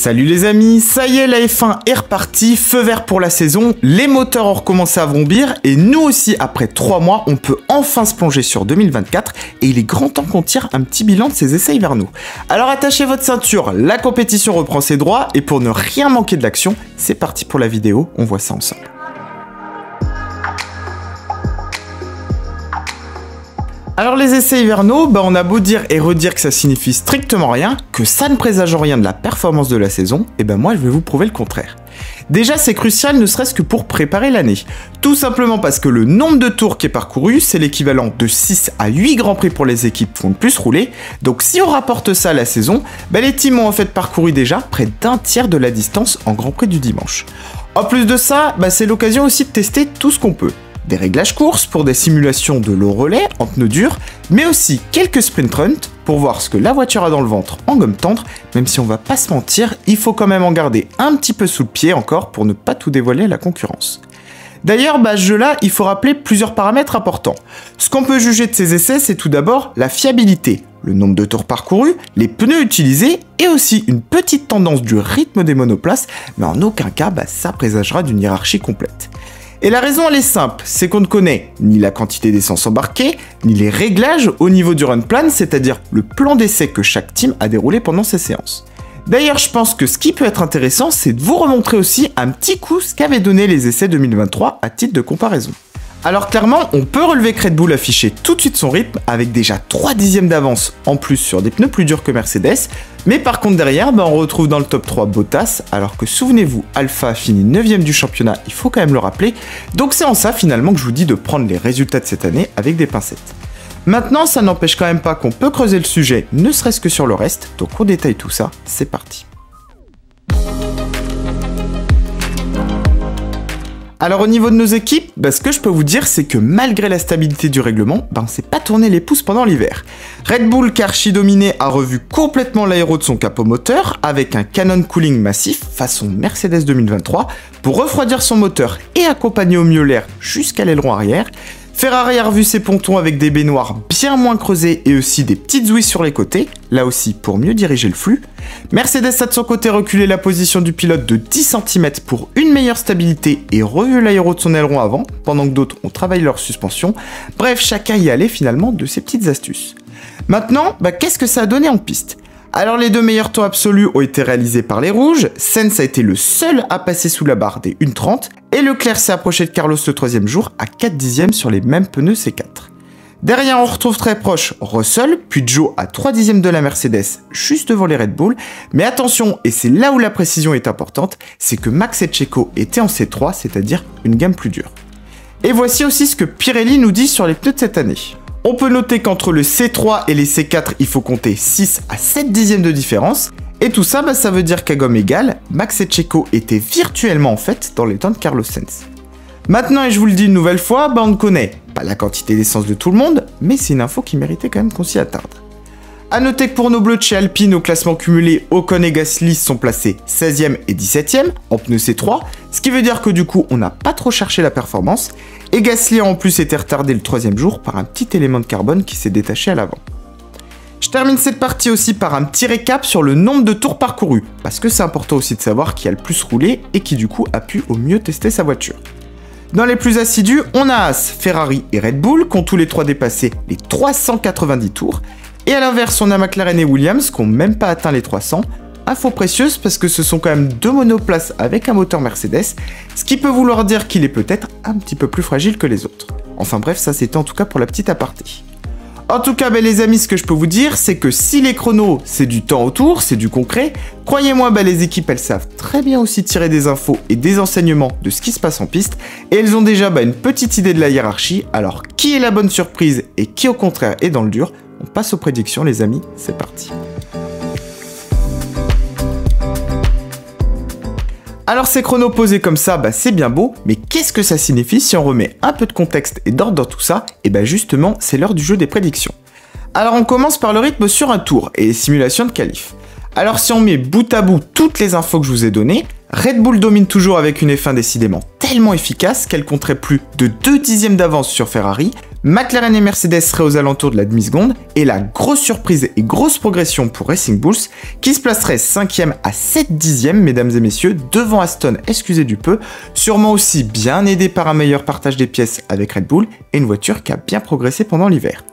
Salut les amis, ça y est, la F1 est repartie, feu vert pour la saison, les moteurs ont recommencé à vrombir et nous aussi, après 3 mois, on peut enfin se plonger sur 2024 et il est grand temps qu'on tire un petit bilan de ces essais hivernaux. Alors attachez votre ceinture, la compétition reprend ses droits et pour ne rien manquer de l'action, c'est parti pour la vidéo, on voit ça ensemble. Alors les essais hivernaux, on a beau dire et redire que ça signifie strictement rien, que ça ne présage rien de la performance de la saison, et moi je vais vous prouver le contraire. Déjà c'est crucial ne serait-ce que pour préparer l'année. Tout simplement parce que le nombre de tours qui est parcouru, c'est l'équivalent de 6 à 8 grands prix pour les équipes qui vont le plus rouler, donc si on rapporte ça à la saison, les teams ont en fait parcouru déjà près d'un tiers de la distance en Grand Prix du dimanche. En plus de ça, c'est l'occasion aussi de tester tout ce qu'on peut. Des réglages courses pour des simulations de low relais en pneus durs, mais aussi quelques sprint runs pour voir ce que la voiture a dans le ventre en gomme tendre, même si on va pas se mentir, il faut quand même en garder un petit peu sous le pied encore pour ne pas tout dévoiler à la concurrence. D'ailleurs, ce jeu-là, il faut rappeler plusieurs paramètres importants. Ce qu'on peut juger de ces essais, c'est tout d'abord la fiabilité, le nombre de tours parcourus, les pneus utilisés et aussi une petite tendance du rythme des monoplaces, mais en aucun cas, ça présagera d'une hiérarchie complète. Et la raison elle est simple, c'est qu'on ne connaît ni la quantité d'essence embarquée, ni les réglages au niveau du run plan, c'est-à-dire le plan d'essai que chaque team a déroulé pendant ces séances. D'ailleurs, je pense que ce qui peut être intéressant, c'est de vous remontrer aussi un petit coup ce qu'avaient donné les essais 2023 à titre de comparaison. Alors clairement, on peut relever que Red Bull affichait tout de suite son rythme avec déjà 3 dixièmes d'avance en plus sur des pneus plus durs que Mercedes, mais par contre derrière, on retrouve dans le top 3 Bottas, alors que souvenez-vous, Alpha finit 9ème du championnat, il faut quand même le rappeler, donc c'est en ça finalement que je vous dis de prendre les résultats de cette année avec des pincettes. Maintenant, ça n'empêche quand même pas qu'on peut creuser le sujet, ne serait-ce que sur le reste, donc on détaille tout ça, c'est parti. Alors au niveau de nos équipes, ce que je peux vous dire c'est que malgré la stabilité du règlement, on s'est pas tourné les pouces pendant l'hiver. Red Bull qu'archi dominé a revu complètement l'aéro de son capot moteur avec un canon cooling massif façon Mercedes 2023 pour refroidir son moteur et accompagner au mieux l'air jusqu'à l'aileron arrière. Ferrari a revu ses pontons avec des baignoires bien moins creusées et aussi des petites ouïes sur les côtés, là aussi pour mieux diriger le flux. Mercedes a de son côté reculé la position du pilote de 10 cm pour une meilleure stabilité et revu l'aéro de son aileron avant, pendant que d'autres ont travaillé leur suspension. Bref, chacun y allait finalement de ses petites astuces. Maintenant, qu'est-ce que ça a donné en piste ? Alors les 2 meilleurs temps absolus ont été réalisés par les rouges, Sainz a été le seul à passer sous la barre des 1,30 et Leclerc s'est approché de Carlos le 3e jour à 4 dixièmes sur les mêmes pneus C4. Derrière on retrouve très proche Russell, puis Joe à 3 dixièmes de la Mercedes juste devant les Red Bull, mais attention, et c'est là où la précision est importante, c'est que Max et Checo étaient en C3, c'est-à-dire une gamme plus dure. Et voici aussi ce que Pirelli nous dit sur les pneus de cette année. On peut noter qu'entre le C3 et les C4, il faut compter 6 à 7 dixièmes de différence. Et tout ça, ça veut dire qu'à gomme égale, Max et Checo étaient virtuellement en fait dans les temps de Carlos Sainz. Maintenant, et je vous le dis une nouvelle fois, on ne connaît pas la quantité d'essence de tout le monde, mais c'est une info qui méritait quand même qu'on s'y attarde. A noter que pour nos bleus de chez Alpine, au classement cumulé, Ocon et Gasly sont placés 16e et 17e en pneus C3, ce qui veut dire que du coup, on n'a pas trop cherché la performance, et Gasly a en plus été retardé le 3e jour par un petit élément de carbone qui s'est détaché à l'avant. Je termine cette partie aussi par un petit récap sur le nombre de tours parcourus, parce que c'est important aussi de savoir qui a le plus roulé et qui du coup a pu au mieux tester sa voiture. Dans les plus assidus, on a Haas, Ferrari et Red Bull qui ont tous les 3 dépassé les 390 tours, et à l'inverse, on a McLaren et Williams qui n'ont même pas atteint les 300. Info précieuse parce que ce sont quand même 2 monoplaces avec un moteur Mercedes, ce qui peut vouloir dire qu'il est peut-être un petit peu plus fragile que les autres. Enfin bref, ça c'était en tout cas pour la petite aparté. En tout cas, les amis, ce que je peux vous dire, c'est que si les chronos, c'est du temps autour, c'est du concret, croyez-moi, les équipes, elles savent très bien aussi tirer des infos et des enseignements de ce qui se passe en piste, et elles ont déjà une petite idée de la hiérarchie, alors qui est la bonne surprise et qui au contraire est dans le dur? On passe aux prédictions les amis, c'est parti. Alors ces chronos posés comme ça, c'est bien beau, mais qu'est-ce que ça signifie si on remet un peu de contexte et d'ordre dans tout ça? Et justement, c'est l'heure du jeu des prédictions. Alors on commence par le rythme sur un tour et les simulations de qualif. Alors si on met bout à bout toutes les infos que je vous ai données, Red Bull domine toujours avec une F1 décidément tellement efficace qu'elle compterait plus de 2 dixièmes d'avance sur Ferrari, McLaren et Mercedes seraient aux alentours de la demi-seconde, et la grosse surprise et grosse progression pour Racing Bulls, qui se placerait 5e à 7 dixièmes, mesdames et messieurs, devant Aston, excusez du peu, sûrement aussi bien aidé par un meilleur partage des pièces avec Red Bull, et une voiture qui a bien progressé pendant l'hiver.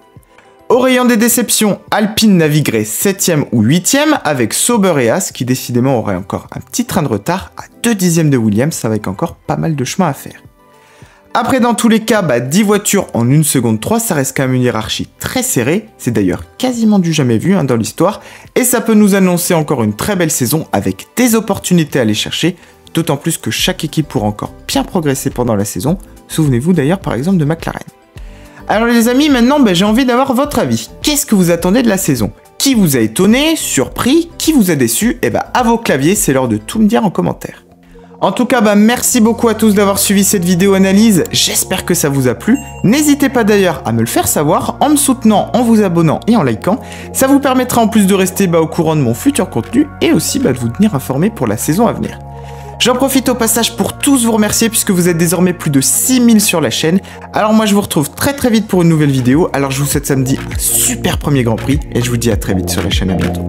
Au rayon des déceptions, Alpine naviguerait 7e ou 8e avec Sauber et Haas qui décidément auraient encore un petit train de retard à 2 dixièmes de Williams avec encore pas mal de chemin à faire. Après dans tous les cas, 10 voitures en 1 seconde 3, ça reste quand même une hiérarchie très serrée, c'est d'ailleurs quasiment du jamais vu dans l'histoire, et ça peut nous annoncer encore une très belle saison avec des opportunités à aller chercher, d'autant plus que chaque équipe pourra encore bien progresser pendant la saison, souvenez-vous d'ailleurs par exemple de McLaren. Alors les amis, maintenant j'ai envie d'avoir votre avis. Qu'est-ce que vous attendez de la saison? Qui vous a étonné, surpris, qui vous a déçu? Et à vos claviers, c'est l'heure de tout me dire en commentaire. En tout cas, merci beaucoup à tous d'avoir suivi cette vidéo analyse, j'espère que ça vous a plu. N'hésitez pas d'ailleurs à me le faire savoir en me soutenant, en vous abonnant et en likant. Ça vous permettra en plus de rester au courant de mon futur contenu et aussi de vous tenir informé pour la saison à venir. J'en profite au passage pour tous vous remercier puisque vous êtes désormais plus de 6000 sur la chaîne. Alors moi je vous retrouve très vite pour une nouvelle vidéo. Alors je vous souhaite samedi un super premier Grand Prix et je vous dis à très vite sur la chaîne, à bientôt.